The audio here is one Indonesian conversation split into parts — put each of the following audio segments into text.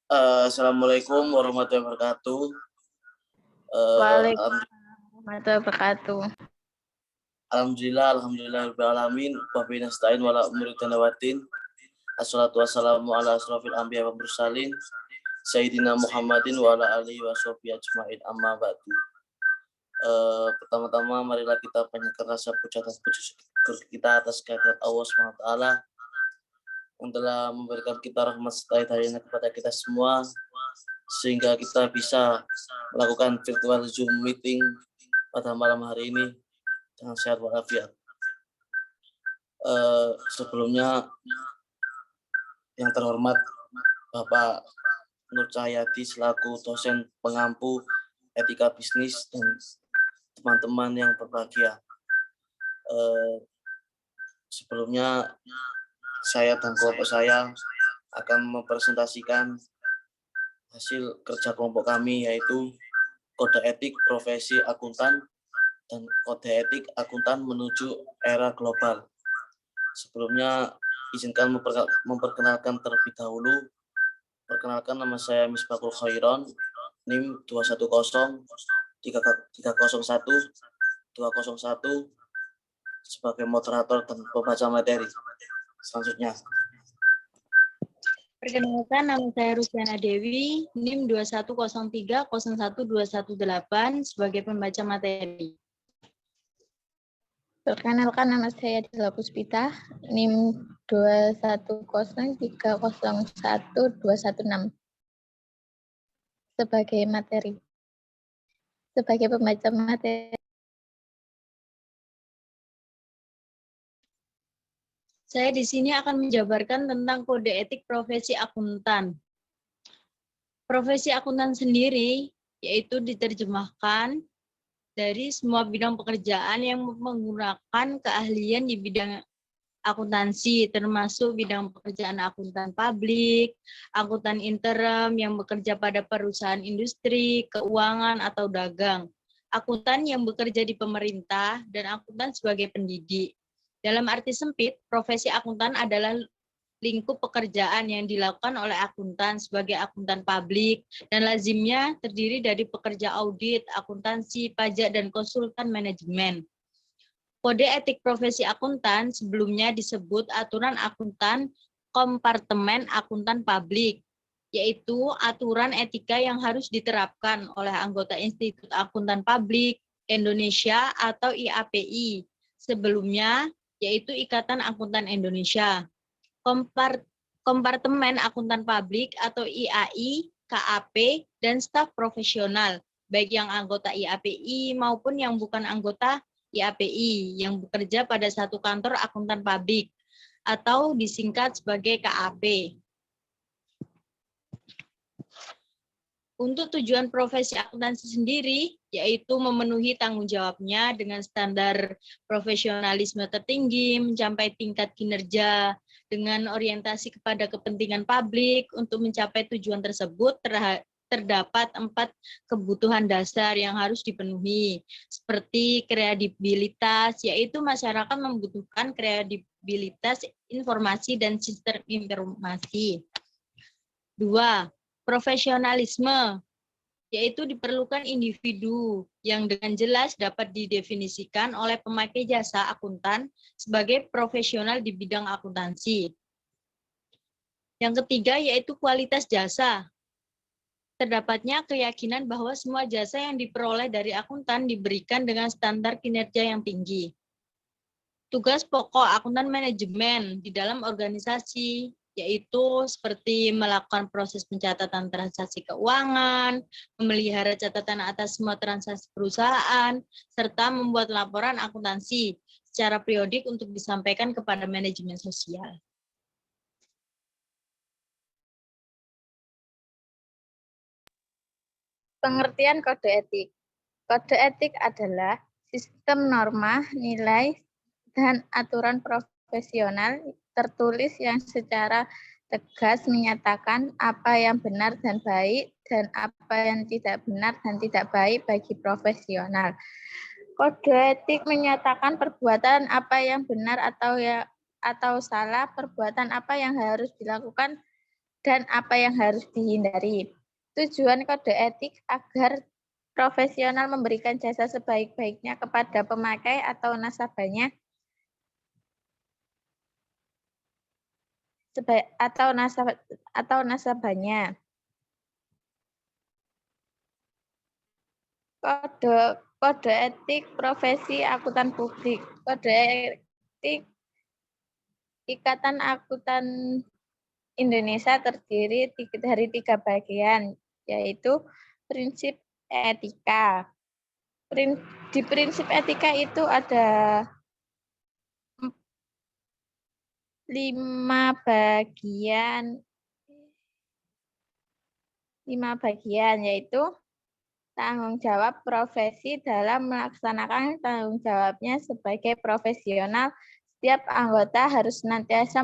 Assalamualaikum warahmatullahi wabarakatuh. Waalaikumsalam warahmatullahi wabarakatuh. Alhamdulillahirrahmanirrahim. Wa bihi nasta'in wa la umuri tanawatin. Assalatu wassalamu ala asrofil anbiya wa mursalin. Sayyidina Muhammadin wa ala alihi wa sahbihi ajma'in, amma ba'du. Pertama-tama marilah kita panjatkan rasa puji kita atas kehadirat Allah SWT yang telah memberikan kita rahmat serta hidayahnya kepada kita semua, sehingga kita bisa melakukan virtual Zoom meeting pada malam hari ini dengan sehat walafiat. Sebelumnya yang terhormat Bapak Nur Cahyadi selaku dosen pengampu etika bisnis dan teman-teman yang berbahagia. Sebelumnya saya dan kelompok saya akan mempresentasikan hasil kerja kelompok kami, yaitu kode etik profesi akuntan dan kode etik akuntan menuju era global. Sebelumnya izinkan memperkenalkan terlebih dahulu. Perkenalkan, nama saya Misbahul Khairon, NIM 210-301-201 sebagai moderator dan pembaca materi. Selanjutnya. Perkenalkan, nama saya Rusiana Dewi, NIM 210301218 sebagai pembaca materi. Perkenalkan, nama saya Dila Puspita, NIM 210301216 sebagai materi. Sebagai pembaca materi. Saya di sini akan menjabarkan tentang kode etik profesi akuntan. Profesi akuntan sendiri yaitu diterjemahkan dari semua bidang pekerjaan yang menggunakan keahlian di bidang akuntansi, termasuk bidang pekerjaan akuntan publik, akuntan interim yang bekerja pada perusahaan industri, keuangan, atau dagang, akuntan yang bekerja di pemerintah, dan akuntan sebagai pendidik. Dalam arti sempit, profesi akuntan adalah lingkup pekerjaan yang dilakukan oleh akuntan sebagai akuntan publik dan lazimnya terdiri dari pekerja audit, akuntansi, pajak, dan konsultan manajemen. Kode etik profesi akuntan sebelumnya disebut Aturan Akuntan Kompartemen Akuntan Publik, yaitu aturan etika yang harus diterapkan oleh anggota Institut Akuntan Publik Indonesia atau IAPI sebelumnya, yaitu Ikatan Akuntan Indonesia. Kompartemen Akuntan Publik atau IAI, KAP, dan staf profesional, baik yang anggota IAPI maupun yang bukan anggota IAPI, yang bekerja pada satu kantor akuntan publik, atau disingkat sebagai KAP. Untuk tujuan profesi akuntansi sendiri, yaitu memenuhi tanggung jawabnya dengan standar profesionalisme tertinggi, mencapai tingkat kinerja dengan orientasi kepada kepentingan publik. Untuk mencapai tujuan tersebut, terdapat 4 kebutuhan dasar yang harus dipenuhi, seperti kredibilitas, yaitu masyarakat membutuhkan kredibilitas informasi dan sistem informasi. 2. Profesionalisme, yaitu diperlukan individu yang dengan jelas dapat didefinisikan oleh pemakai jasa akuntan sebagai profesional di bidang akuntansi. Yang ketiga yaitu kualitas jasa. Terdapatnya keyakinan bahwa semua jasa yang diperoleh dari akuntan diberikan dengan standar kinerja yang tinggi. Tugas pokok akuntan manajemen di dalam organisasi yaitu seperti melakukan proses pencatatan transaksi keuangan, memelihara catatan atas semua transaksi perusahaan, serta membuat laporan akuntansi secara periodik untuk disampaikan kepada manajemen sosial. Pengertian kode etik. Kode etik adalah sistem norma, nilai, dan aturan profesional tertulis yang secara tegas menyatakan apa yang benar dan baik dan apa yang tidak benar dan tidak baik bagi profesional. Kode etik menyatakan perbuatan apa yang benar atau salah, perbuatan apa yang harus dilakukan dan apa yang harus dihindari. Tujuan kode etik agar profesional memberikan jasa sebaik-baiknya kepada pemakai atau nasabahnya atau nasabahnya. Kode etik profesi akuntan publik. Kode etik Ikatan Akuntan Indonesia terdiri dari 3 bagian, yaitu prinsip etika. Di prinsip etika itu ada 5 bagian, yaitu tanggung jawab profesi dalam melaksanakan tanggung jawabnya sebagai profesional. Setiap anggota harus senantiasa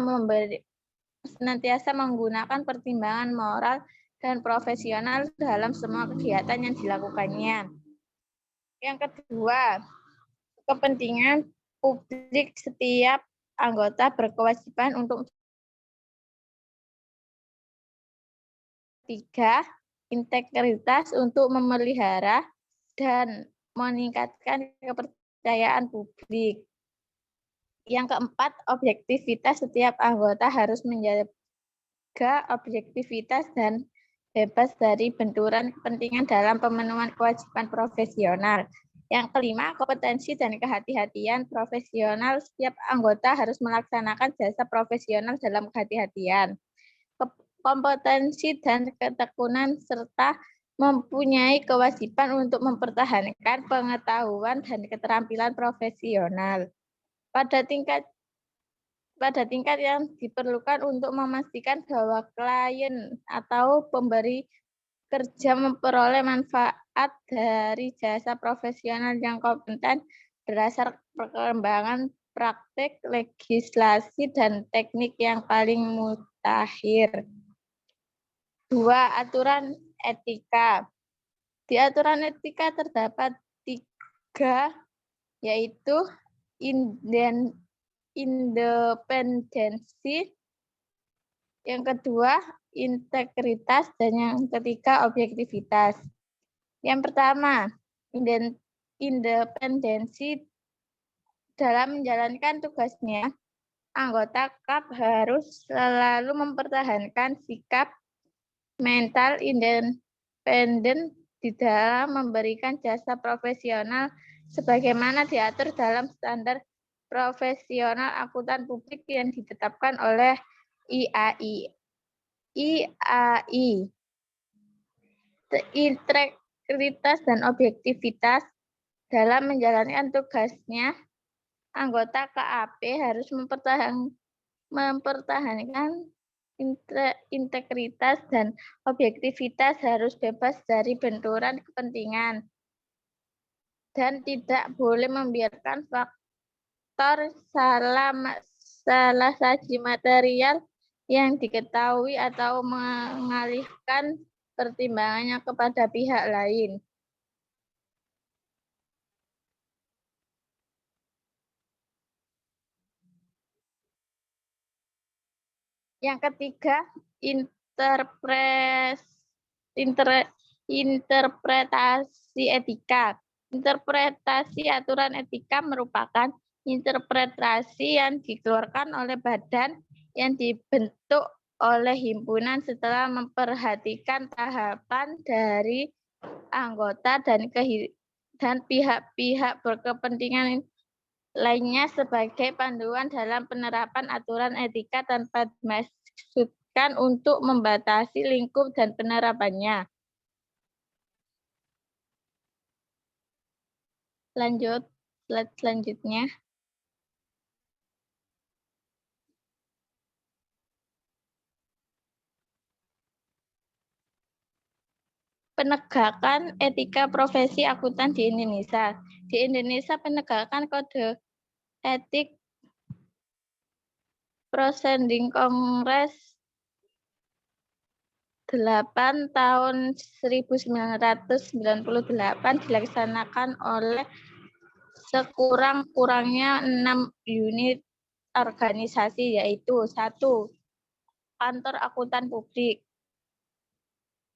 menggunakan pertimbangan moral dan profesional dalam semua kegiatan yang dilakukannya. Yang kedua, kepentingan publik. Setiap anggota berkewajiban untuk 3, integritas untuk memelihara dan meningkatkan kepercayaan publik. Yang keempat, objektivitas. Setiap anggota harus menjaga objektivitas dan bebas dari benturan kepentingan dalam pemenuhan kewajiban profesional. Yang kelima, kompetensi dan kehati-hatian profesional. Setiap anggota harus melaksanakan jasa profesional dalam kehati-hatian. Kompetensi dan ketekunan serta mempunyai kewajiban untuk mempertahankan pengetahuan dan keterampilan profesional. Pada tingkat yang diperlukan untuk memastikan bahwa klien atau pemberi kerja memperoleh manfaat dari jasa profesional yang kompeten berdasar perkembangan praktik, legislasi, dan teknik yang paling mutakhir. 2. Aturan etika. Di aturan etika terdapat 3, yaitu independensi, yang kedua integritas, dan yang ketiga objektivitas. Yang pertama, independensi. Dalam menjalankan tugasnya, anggota KAP harus selalu mempertahankan sikap mental independen di dalam memberikan jasa profesional sebagaimana diatur dalam standar profesional akuntan publik yang ditetapkan oleh IAI. Integritas dan objektivitas. Dalam menjalankan tugasnya, anggota KAP harus mempertahankan integritas dan objektivitas, harus bebas dari benturan kepentingan, dan tidak boleh membiarkan faktor salah saji material yang diketahui atau mengalihkan pertimbangannya kepada pihak lain. Yang ketiga, interpretasi etika. Interpretasi aturan etika merupakan interpretasi yang dikeluarkan oleh badan yang dibentuk oleh himpunan setelah memperhatikan tahapan dari anggota dan pihak-pihak berkepentingan lainnya sebagai panduan dalam penerapan aturan etika tanpa dimaksudkan untuk membatasi lingkup dan penerapannya. Lanjut, slide selanjutnya. Penegakan etika profesi akuntan di Indonesia. Di Indonesia, penegakan kode etik Proceeding Kongres tahun 1998 dilaksanakan oleh sekurang-kurangnya 6 unit organisasi, yaitu 1. Kantor Akuntan Publik.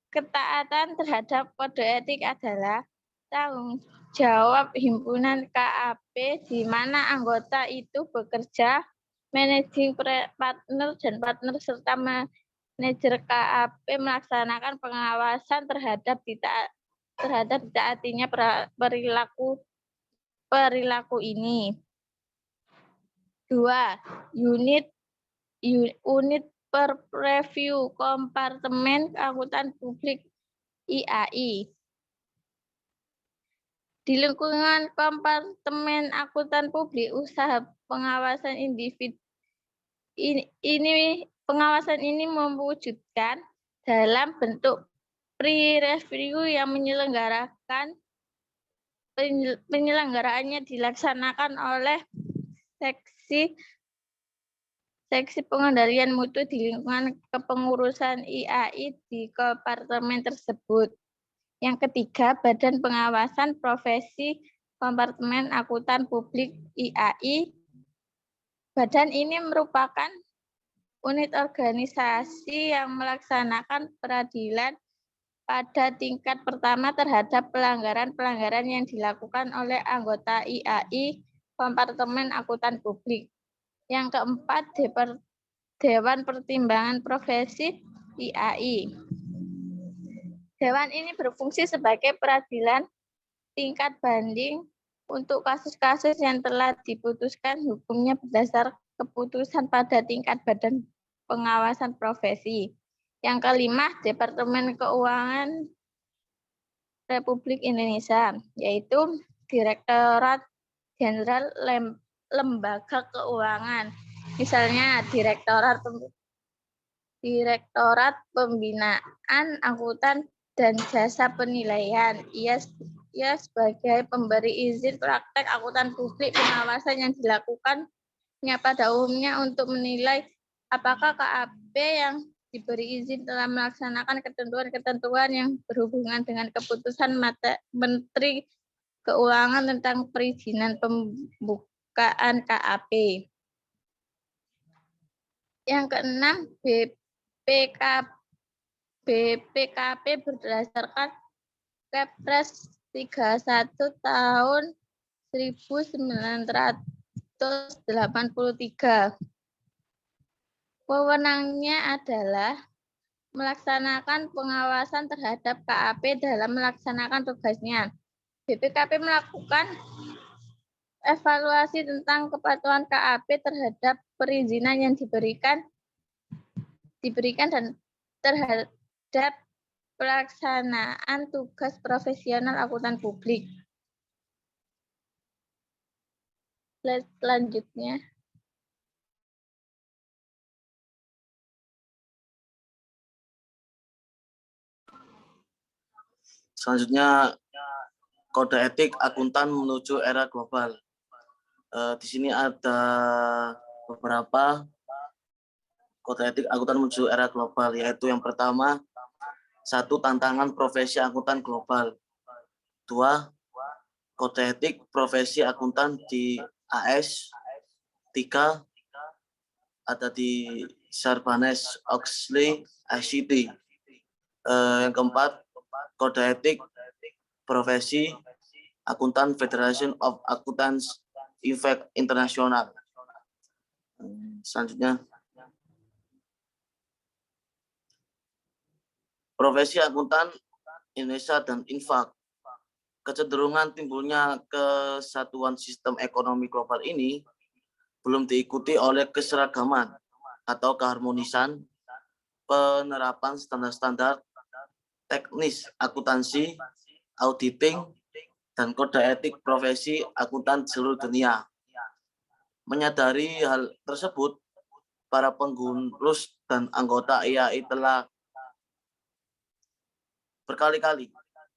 Ketaatan terhadap kode etik adalah tanggung jawab himpunan KAP di mana anggota itu bekerja, managing partner dan partner serta manajer KAP melaksanakan pengawasan terhadap ditaatinya perilaku ini. 2. Unit per review Kompartemen Akuntan Publik IAI. Di lingkungan Kompartemen Akuntan Publik, usaha pengawasan individu pengawasan ini mewujudkan dalam bentuk pre-review yang penyelenggaraannya dilaksanakan oleh seksi pengendalian mutu di lingkungan kepengurusan IAI di kompartemen tersebut. Yang ketiga, Badan Pengawasan Profesi Kompartemen Akuntan Publik IAI. Badan ini merupakan unit organisasi yang melaksanakan peradilan pada tingkat pertama terhadap pelanggaran-pelanggaran yang dilakukan oleh anggota IAI Kompartemen Akuntan Publik. Yang keempat, Dewan Pertimbangan Profesi IAI. Dewan ini berfungsi sebagai peradilan tingkat banding untuk kasus-kasus yang telah diputuskan hukumnya berdasar keputusan pada tingkat Badan Pengawasan Profesi. Yang kelima, Departemen Keuangan Republik Indonesia, yaitu Direktorat Jenderal Lembaga Keuangan. Misalnya Direktorat Pembinaan Akuntan dan Jasa Penilaian. Ia sebagai pemberi izin praktek akuntan publik pengawasan yang dilakukannya pada umumnya untuk menilai apakah KAP yang diberi izin telah melaksanakan ketentuan-ketentuan yang berhubungan dengan keputusan Menteri Keuangan tentang perizinan pembukaan KAP. Yang keenam, BPKP berdasarkan Kepres 31 tahun 1983. Wewenangnya adalah melaksanakan pengawasan terhadap KAP dalam melaksanakan tugasnya. BPKP melakukan evaluasi tentang kepatuhan KAP terhadap perizinan yang diberikan dan terhadap pelaksanaan tugas profesional akuntan publik. Slide selanjutnya. Selanjutnya, kode etik akuntan menuju era global. Di sini ada beberapa kode etik akuntan menuju era global, yaitu yang pertama, 1. Tantangan profesi akuntan global. 2. Kode etik profesi akuntan di AS. 3. Ada di Sarbanes-Oxley ICT. Yang keempat, kode etik profesi akuntan Federation of Accountants International. Selanjutnya, profesi akuntan Indonesia dan infak. Kecenderungan timbulnya kesatuan sistem ekonomi global ini belum diikuti oleh keseragaman atau keharmonisan penerapan standar-standar teknis akuntansi, auditing, dan kode etik profesi akuntan seluruh dunia. Menyadari hal tersebut, para pengurus dan anggota IAI telah berkali-kali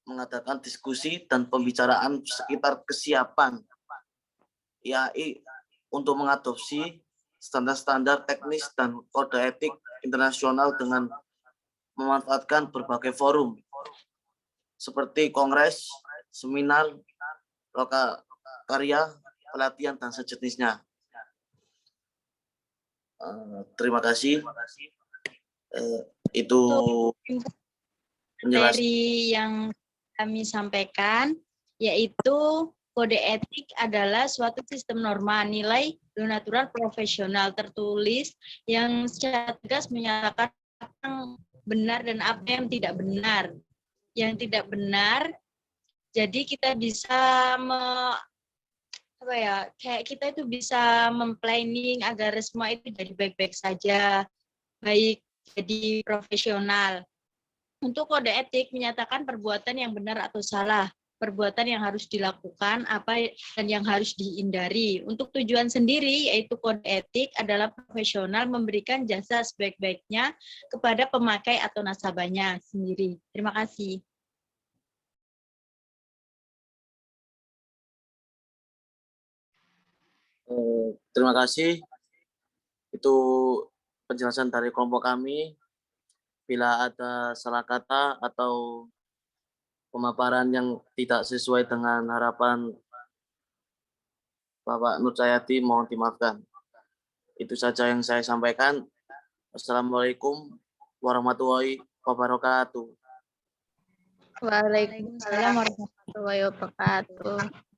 mengadakan diskusi dan pembicaraan sekitar kesiapan IAI untuk mengadopsi standar-standar teknis dan kode etik internasional dengan memanfaatkan berbagai forum seperti kongres, seminar, loka karya, pelatihan, dan sejenisnya. Terima kasih. Itu penjelasan. Materi yang kami sampaikan, yaitu kode etik adalah suatu sistem norma nilai donatural profesional tertulis yang secara tegas menyatakan apa yang benar dan apa yang tidak benar. Yang tidak benar, jadi kita bisa kayak kita itu bisa memplanning agar semua itu jadi baik-baik saja, baik jadi profesional. Untuk kode etik menyatakan perbuatan yang benar atau salah, perbuatan yang harus dilakukan, apa dan yang harus dihindari. Untuk tujuan sendiri, yaitu kode etik adalah profesional memberikan jasa sebaik-baiknya kepada pemakai atau nasabahnya sendiri. Terima kasih. Terima kasih. Itu penjelasan dari kelompok kami. Bila ada salah kata atau pemaparan yang tidak sesuai dengan harapan Bapak Nur Cahyati, mohon dimaafkan. Itu saja yang saya sampaikan. Assalamualaikum warahmatullahi wabarakatuh. Waalaikumsalam warahmatullahi wabarakatuh.